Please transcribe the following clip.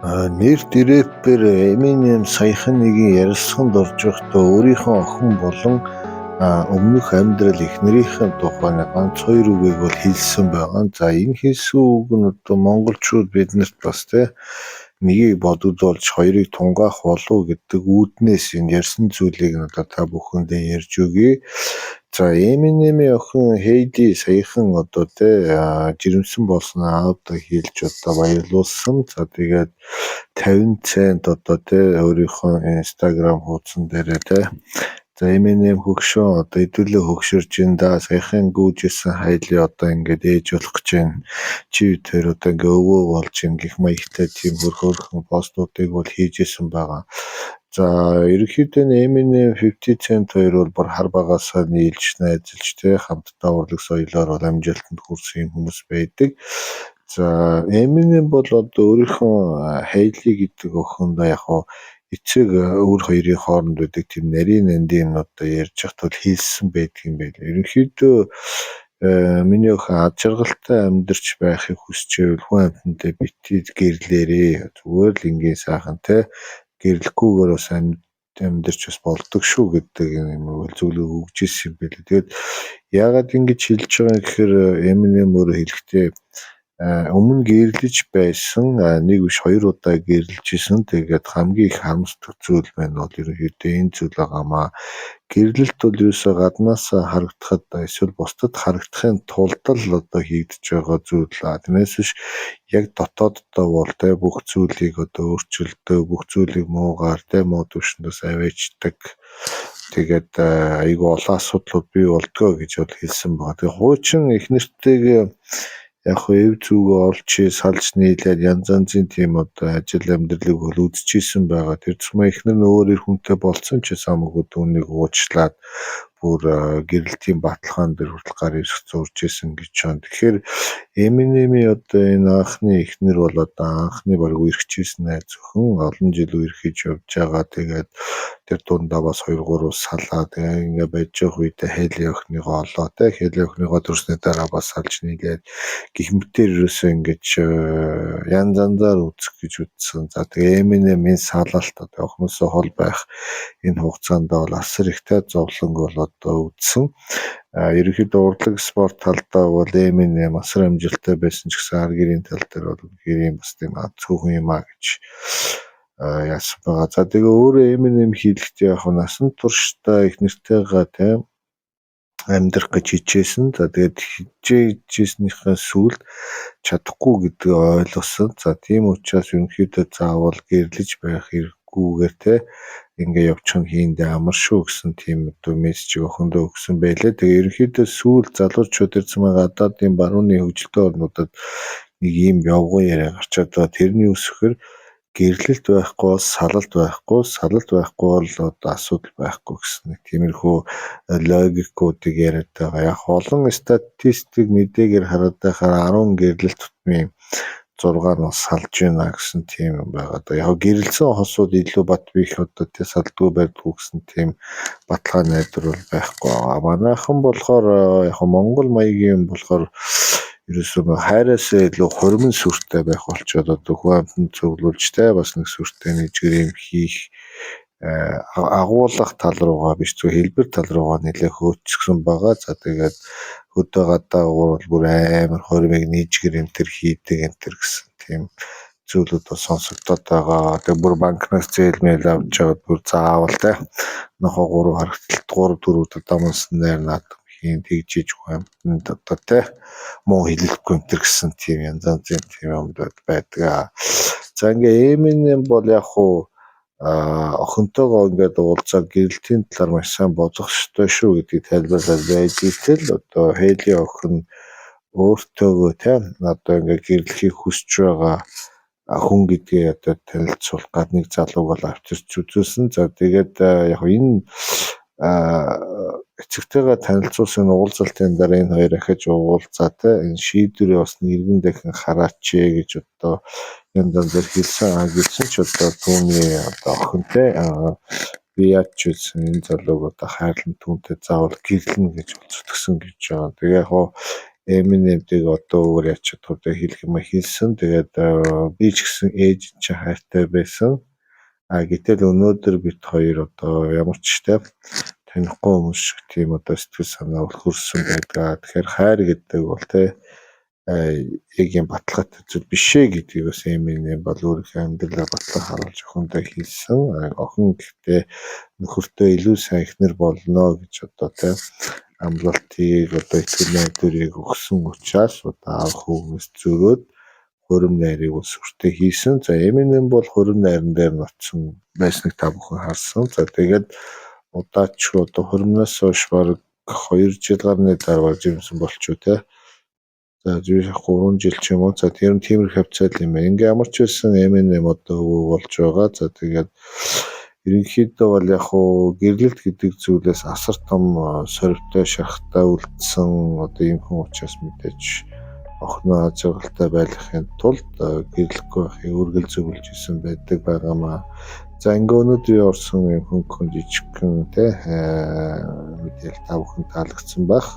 Нэр дэрэпээр Eminem саяхан нэгэн ярилцлаганд орж байхдаа өөрийнхөө охин болон өмнөх амьдрал эхнэрийнхэн тухай ганц хоёр үгийг бол хэлсэн байгаа. За энэ хэлсэн үг нь одоо монголчууд биднэрт бас нэгийг бодогдуулж хоёрыг тунгаах болов гэдэг үүднээс энэ ярьсан зүйлийг одоо та бүхэндээ ярьж өгье. За Eminem-ийн охин Heidi саяхан одоо жирэмсэн болсон аавдаа хэлж одоо баярлуулсан. За тэгээд 50 цент одоо өөрийнхөө Instagram хуудсан дээрээ за Eminem хөгшөө одоо хэдүүлээ хөгшөрж ин да саяхан гүйжсэн хайлын одоо ингээд ээж болох гэж байна. Чи тэр одоо ингээ өвөө болж ин гэх маягтай тийм хөрхөн постуудыг бол хийжсэн байгаа. За ерөнхийдөө Eminem 50 Cent хоёр бол бүр хар багасаа нийлж найзалж хамтдаа урлаг соёлоор бол амжилтанд хүрсэн хүмүүс байдаг. За Eminem бол одоо өөрийнхөө Hailey гэдэг охиндоо яг эцэг өөр хоёрын хооронд байдаг тийм нарийн нандин одоо ярьж хат бол хийлсэн байдаг юм байл. Ерөнхийдөө миний охин ад жаргалтай амьдарч байхыг хүсчээвэл хүн амьтантай битгий гэрлээрээ зүгээр л ингийн сайхан гэрлэхгүйгээр бас амьдарч бас болдог шүү гэдэг юм зөвлөгөө өгч ирсэн юм байл. Тэгээд яагаад ингэж хэлж байгаа юм гэхээр Eminem өөрөө хэлэхдээ өмнө гэрлэж байсан нэг биш хоёр удаа гэрлэж исэн. Тэгээд хамгийн их харамсдаг зүйл байна бол ерөнхийдөө энэ зүйл байгаамаа. Гэрлэлт бол ерөөсөө гаднаас харагдахад эсвэл бусдад харагдахын тулд л одоо хийгдэж байгаа зүйл. Тэрнээс биш яг дотооддоо бол бүх зүйлийг одоо өөрчилдөг, бүх зүйлийг муугаар муу төвшөндөөс аваачдаг. Тэгээд айгүй олон асуудлууд бий болдгоо гэж бол хэлсэн байгаа. Тэгээ хуучин эхнэртэйгээ яг эв зүгөө олж салж нийлээд янз янзын тийм одоо ажил амьдралыг бол үзчихсэн байгаа. Тэр цэцмээ эхнэр нь өөр эр хүнтэй болцсон ч самаагүй түүнийг уучлаад бүр гэрэлтийн баталгаан дээр хүртэл гар ирэх зурж исэн гэж байна. Тэгэхээр Eminem-ийн одоо энэ анхны эхнэр бол одоо анхны баг үерхчихсэн найз өхөн олон жил үерхэж явж байгаа. Тэгээд тэр дундаа бас 2 3 салаа ингээ байж явах үедээ Hailey охиныгоо олоо Hailey охиныгоо төрсний дараа бас салж нийлээд гихмтэр ерөөсөө ингэж янз янзаар үзэх гэж үзсэн. За тэгээ Eminem энэ салалт одоо охиноосоо хол байх энэ хугацаанд бол асар ихтэй зовлонг бол одоо үзсэн. Ерөнхийдөө урлаг спорт талдаа бол Eminem асар амжилттай байсан ч гэсэн ар гэрийн тал дээр бол гэрийн бас тийм цөөхөн юм гэж яасан байгаа. За тэгээ өөрөө Eminem хийлэгтэй яг насан туршдаа их нэртэйгээ амьдрах гэж хичээсэн. За тэгээд хичээжсэнийхээ сүүлд чадахгүй гэдгийг ойлгосон. За тийм учраас ерөнхийдөө заавал гэрлэж байх хэрэггүйгээр ингээ явчих нь хийндээ амар шүү гэсэн тийм одоо мессежийг охиндоо өгсөн байлээ. Тэгээ ерөнхийдөө сүүл залуучууд ирсэн гадаадын барууны хөгжилтэй орнуудад нэг ийм явган яриа гарчаад байгаа. Тэрний үсгээр гэрлэлт байхгүй бол салалт байхгүй бол одоо асуудал байхгүй гэсэн нэг тиймэрхүү логикуудыг яриад байгаа. Яг олон статистик мэдээгээр хараад байхаар 10 гэрлэлт тутмын 6 нь салж байна гэсэн тийм юм байгаа. Яг гэрэлсэн хосууд илүү бат бих одоо салдгүй байдгүй гэсэн тийм баталгаа найдвар бол байхгүй байгаа. Манайхан болохоор яг Монгол маягийн болохоор ерөөсөө хайраасаа илүү хурмын сүртэй байх болчоод одоо хүн амьтанд цуглуулж бас нэг сүртэй нэгжгэр юм хийх агуулгах тал руугаа биш зөв хэлбэр тал руугаа нэлээ хөөцсөн байгаа. За тэгээд хөдөө гадаа бол бүр амар хормыг нэгжгэр энтер хийдэг энтер гэсэн тийм зүйлүүд бас сонсогдоод байгаа. Тэгээд бүр банкнаас зээлмэл авч жагаад бүр заавал нохоо 3 харагталт 3 4 дамсан дээр наад хийн тэгжиж амьтанд одоо муу хэлэлгүй энтер гэсэн тийм янз янзын тийм юмд байдаг. За ингээ Eminem бол яг охинтойгоо ингээд уулзаад гэрэлтийн талаар маш сайн бодох ёстой шүү гэдгийг тайлбарлаад байж итэл одоо Hailey охин өөртөөгөө одоо ингээд гэрлэхийг хүсэж байгаа хүн гэдгээ одоо танилцуулах гадныг залууг бол авчирч үзүүлсэн. За тэгээд яг энэ эцэгтэйгээ танилцуулсан уулзалтын дараа энэ хоёр ахиж уулзаа энэ шийдвэрээ бас нэгэн дахин хараач гэж одоо янз янзаар хэлсэн гэсэн ч одоо түүний одоо охин би яаж ч үзсэн энэ залууг одоо хайрлан түүнтэй заавал гэрлэнэ гэж зүтгэсэн гэж байгаа. Тэгээ яг Eminem-ийг одоо өөр яч чадвартай хэлэх юм хэлсэн. Тэгээд би ч гэсэн ээж чинь хайртай байсан. Гэтэл өнөөдөр бид хоёр одоо ямар ч те танихгүй хүмүүс шиг тийм одоо сэтгэл санаа хүрсэн байдаг. Тэгэхээр хайр гэдэг бол те яг юм баталгаатай зүйл биш ээ гэдгийг бас Eminem бол өөрийнхөө амьдралаа батлан харуулж охиндоо хэлсэн. Охин гэхдээ нөхөртөө илүү сайн эхнэр болно гэж одоо те амлалтыг одоо итгэл найдварыг өгсөн учраас одоо аав хүүгнээс зөрөөд хурим найрыг ус хүртээ хийсэн. За Eminem бол хурим найран дээр ноцсон байсныг та бүхэн харсан. За тэгээд удаач одоо хуримнаас хойш бараг 2 жил гарны дараа жимсэн болчихоо те. За 3 жил ч юм уу. За тиймэр хавцаад юм байна. Ингээ ямар ч байсан Eminem одоо өвөө болж байгаа. За тэгээд ерөнхийдөө бол яг хуу гэрлэлт гэдэг зүйлээс асар том сорвтой шахалтай үлдсэн одоо юм хүн учраас мэдээж охиноо ажиглалтай байлгахын тулд гэрлэхгүй байхыг үргэлж зөвлөж исэн байдаг байгаамаа. За ингээ өнөөдрийн орсон юм хөнгөн жижигхэн те мэдээлэл та бүхэн таалагдсан байх.